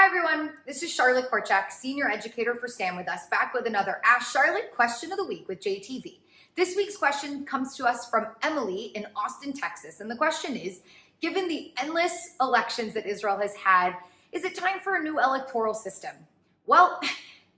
everyone, this is Charlotte Korchak, Senior Educator for Stand With Us, back with another Ask Charlotte Question of the Week with JTV. This week's question comes to us from Emily in Austin, Texas, and the question is, given the endless elections that Israel has had, is it time for a new electoral system? Well,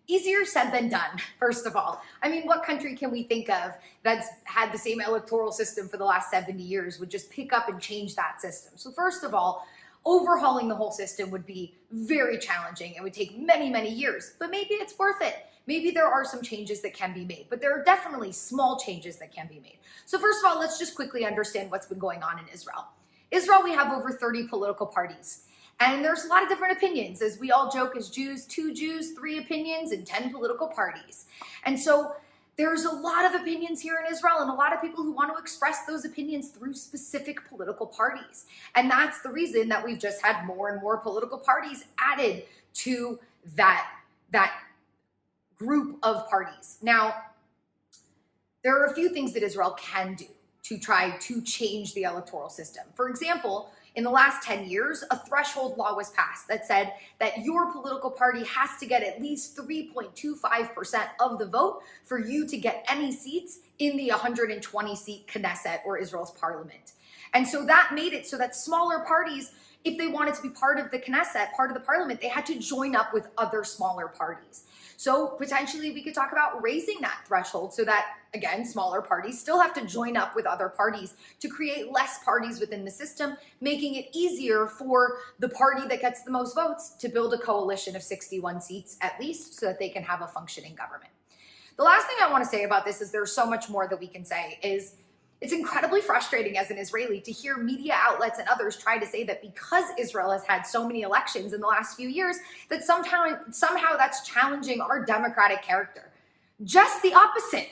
easier said than done, first of all. I mean, what country can we think of that's had the same electoral system for the last 70 years, would just pick up and change that system? So first of all, overhauling the whole system would be very challenging and would take many, many years, but maybe it's worth it. Maybe there are some changes that can be made, but there are definitely small changes that can be made. So first of all, let's just quickly understand what's been going on in Israel. Israel, we have over 30 political parties, and there's a lot of different opinions. As we all joke as Jews, 2 Jews, 3 opinions, and 10 political parties. And so there's a lot of opinions here in Israel and a lot of people who want to express those opinions through specific political parties. And that's the reason that we've just had more and more political parties added to that group of parties. Now, there are a few things that Israel can do to try to change the electoral system. For example, in the last 10 years, a threshold law was passed that said that your political party has to get at least 3.25% of the vote for you to get any seats in the 120-seat Knesset, or Israel's parliament. And so that made it so that smaller parties, if they wanted to be part of the Knesset, part of the parliament, they had to join up with other smaller parties. So potentially we could talk about raising that threshold so that, again, smaller parties still have to join up with other parties to create less parties within the system, making it easier for the party that gets the most votes to build a coalition of 61 seats at least so that they can have a functioning government. The last thing I want to say about this is there's so much more that we can say is it's incredibly frustrating as an Israeli to hear media outlets and others try to say that because Israel has had so many elections in the last few years, that somehow that's challenging our democratic character. Just the opposite.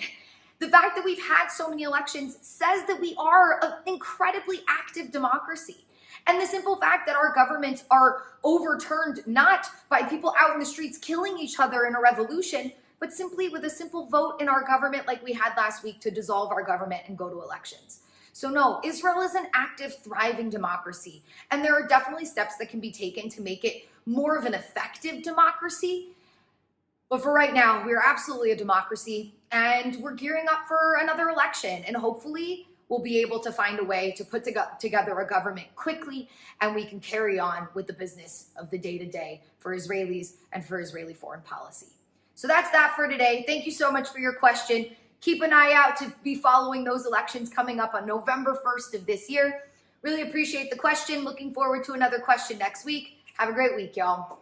The fact that we've had so many elections says that we are an incredibly active democracy. And the simple fact that our governments are overturned not by people out in the streets killing each other in a revolution, but simply with a simple vote in our government like we had last week to dissolve our government and go to elections. So no, Israel is an active, thriving democracy, and there are definitely steps that can be taken to make it more of an effective democracy. But for right now, we're absolutely a democracy, and we're gearing up for another election, and hopefully we'll be able to find a way to put together a government quickly, and we can carry on with the business of the day-to-day for Israelis and for Israeli foreign policy. So that's that for today. Thank you so much for your question. Keep an eye out to be following those elections coming up on November 1st of this year. Really appreciate the question. Looking forward to another question next week. Have a great week, y'all.